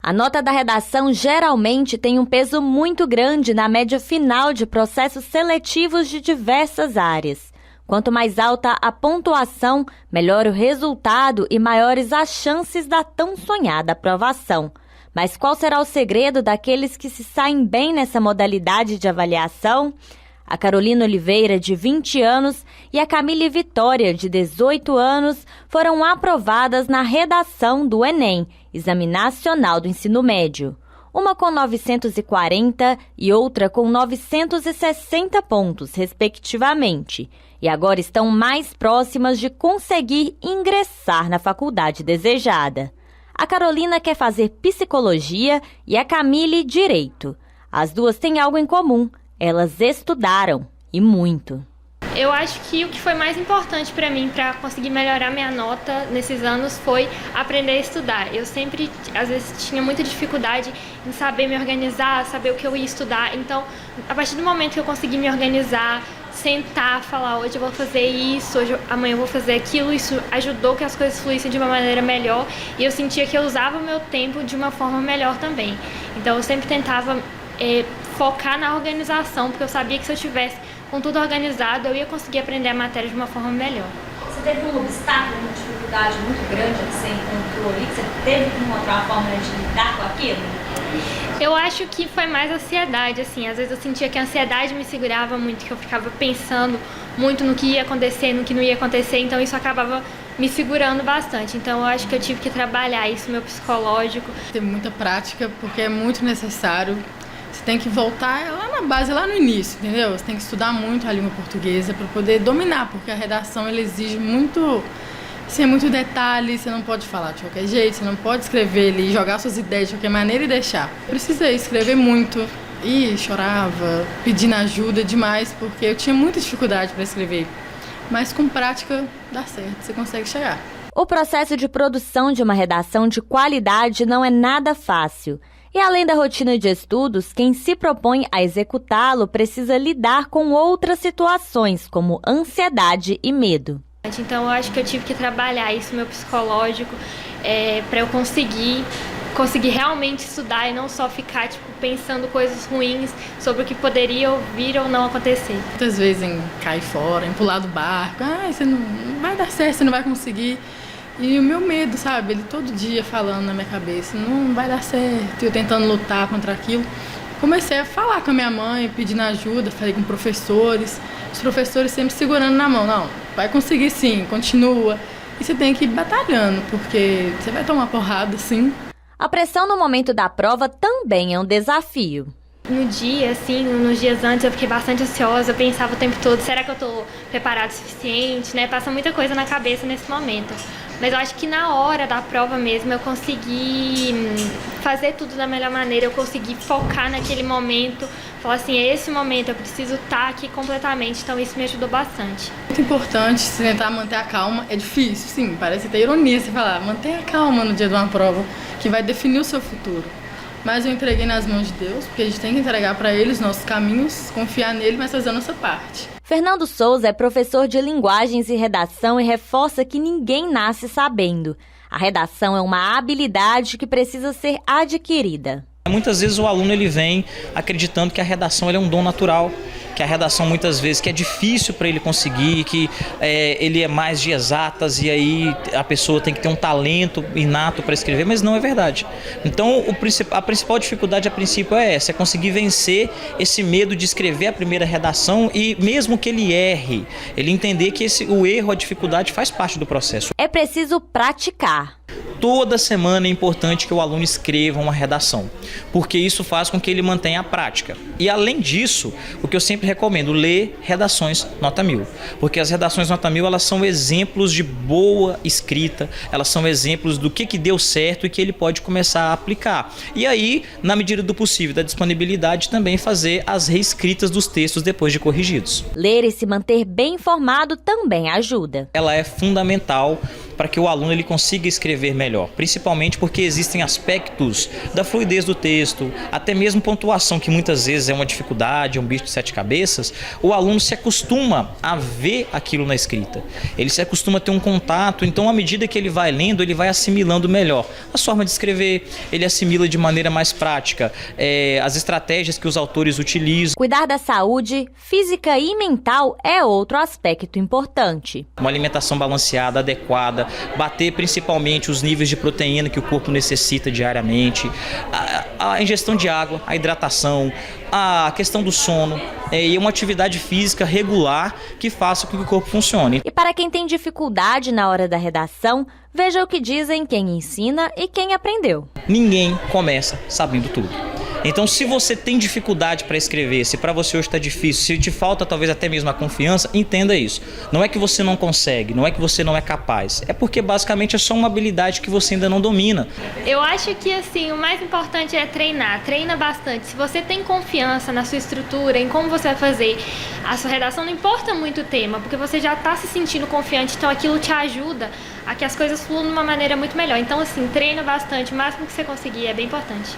A nota da redação geralmente tem um peso muito grande na média final de processos seletivos de diversas áreas. Quanto mais alta a pontuação, melhor o resultado e maiores as chances da tão sonhada aprovação. Mas qual será o segredo daqueles que se saem bem nessa modalidade de avaliação? A Carolina Oliveira, de 20 anos, e a Camille Vitória, de 18 anos, foram aprovadas na redação do Enem, Exame Nacional do Ensino Médio. Uma com 940 e outra com 960 pontos, respectivamente. E agora estão mais próximas de conseguir ingressar na faculdade desejada. A Carolina quer fazer psicologia e a Camille direito. As duas têm algo em comum. Elas estudaram, e muito. Eu acho que o que foi mais importante para mim, para conseguir melhorar minha nota nesses anos, foi aprender a estudar. Eu sempre, às vezes, tinha muita dificuldade em saber me organizar, saber o que eu ia estudar. Então, a partir do momento que eu consegui me organizar, sentar, falar, hoje eu vou fazer isso, amanhã eu vou fazer aquilo, isso ajudou que as coisas fluíssem de uma maneira melhor. E eu sentia que eu usava o meu tempo de uma forma melhor também. Então, eu sempre tentava focar na organização, porque eu sabia que se eu tivesse com tudo organizado, eu ia conseguir aprender a matéria de uma forma melhor. Você teve um obstáculo, uma dificuldade muito grande que você encontrou ali, que você teve que encontrar uma forma de lidar com aquilo? Eu acho que foi mais ansiedade, assim. Às vezes eu sentia que a ansiedade me segurava muito, que eu ficava pensando muito no que ia acontecer, no que não ia acontecer, então isso acabava me segurando bastante. Então eu acho que eu tive que trabalhar isso, meu psicológico. Tem muita prática, porque é muito necessário. Você tem que voltar lá na base, lá no início, entendeu? Você tem que estudar muito a língua portuguesa para poder dominar, porque a redação ela exige muito, assim, muito detalhe, você não pode falar de qualquer jeito, você não pode escrever ali, jogar suas ideias de qualquer maneira e deixar. Precisei escrever muito e chorava, pedindo ajuda demais, porque eu tinha muita dificuldade para escrever. Mas com prática dá certo, você consegue chegar. O processo de produção de uma redação de qualidade não é nada fácil. E além da rotina de estudos, quem se propõe a executá-lo precisa lidar com outras situações, como ansiedade e medo. Então eu acho que eu tive que trabalhar isso, meu psicológico, para eu conseguir realmente estudar e não só ficar pensando coisas ruins sobre o que poderia vir ou não acontecer. Muitas vezes em cair fora, em pular do barco, você não vai dar certo, você não vai conseguir. E o meu medo, sabe, ele todo dia falando na minha cabeça, não vai dar certo, eu tentando lutar contra aquilo. Comecei a falar com a minha mãe, pedindo ajuda, falei com professores, os professores sempre segurando na mão, não, vai conseguir sim, continua. E você tem que ir batalhando, porque você vai tomar porrada sim. A pressão no momento da prova também é um desafio. No dia, assim, nos dias antes eu fiquei bastante ansiosa, eu pensava o tempo todo, será que eu tô preparada o suficiente, né? Passa muita coisa na cabeça nesse momento. Mas eu acho que na hora da prova mesmo eu consegui fazer tudo da melhor maneira, eu consegui focar naquele momento, falar assim, é esse momento, eu preciso estar aqui completamente, então isso me ajudou bastante. Muito importante se tentar manter a calma, é difícil, sim, parece até ironia você falar, mantenha a calma no dia de uma prova, que vai definir o seu futuro. Mas eu entreguei nas mãos de Deus, porque a gente tem que entregar para Ele os nossos caminhos, confiar nele, mas fazer a nossa parte. Fernando Souza é professor de linguagens e redação e reforça que ninguém nasce sabendo. A redação é uma habilidade que precisa ser adquirida. Muitas vezes o aluno ele vem acreditando que a redação ele é um dom natural, que a redação muitas vezes que é difícil para ele conseguir, que ele é mais de exatas e aí a pessoa tem que ter um talento inato para escrever, mas não é verdade. Então a principal dificuldade a princípio é essa, é conseguir vencer esse medo de escrever a primeira redação e mesmo que ele erre, ele entender que o erro, a dificuldade faz parte do processo. É preciso praticar. Toda semana é importante que o aluno escreva uma redação, porque isso faz com que ele mantenha a prática. E além disso, o que eu sempre recomendo, ler redações nota 1000, porque as redações nota 1000 elas são exemplos de boa escrita, elas são exemplos do que deu certo e que ele pode começar a aplicar. E aí, na medida do possível, da disponibilidade, também fazer as reescritas dos textos depois de corrigidos. Ler e se manter bem informado também ajuda. Ela é fundamental para que o aluno ele consiga escrever melhor, principalmente porque existem aspectos da fluidez do texto, até mesmo pontuação, que muitas vezes é uma dificuldade, é um bicho de sete cabeças. O aluno se acostuma a ver aquilo na escrita, ele se acostuma a ter um contato, então à medida que ele vai lendo, ele vai assimilando melhor a forma de escrever, ele assimila de maneira mais prática as estratégias que os autores utilizam. Cuidar da saúde física e mental é outro aspecto importante. Uma alimentação balanceada, adequada, bater principalmente os níveis de proteína que o corpo necessita diariamente, a ingestão de água, a hidratação, a questão do sono e uma atividade física regular que faça com que o corpo funcione. E para quem tem dificuldade na hora da redação, veja o que dizem quem ensina e quem aprendeu. Ninguém começa sabendo tudo. Então, se você tem dificuldade para escrever, se para você hoje está difícil, se te falta talvez até mesmo a confiança, entenda isso. Não é que você não consegue, não é que você não é capaz. É porque basicamente é só uma habilidade que você ainda não domina. Eu acho que assim, o mais importante é treinar. Treina bastante. Se você tem confiança na sua estrutura, em como você vai fazer a sua redação, não importa muito o tema, porque você já está se sentindo confiante, então aquilo te ajuda a que as coisas fluam de uma maneira muito melhor. Então assim, treina bastante, o máximo que você conseguir é bem importante.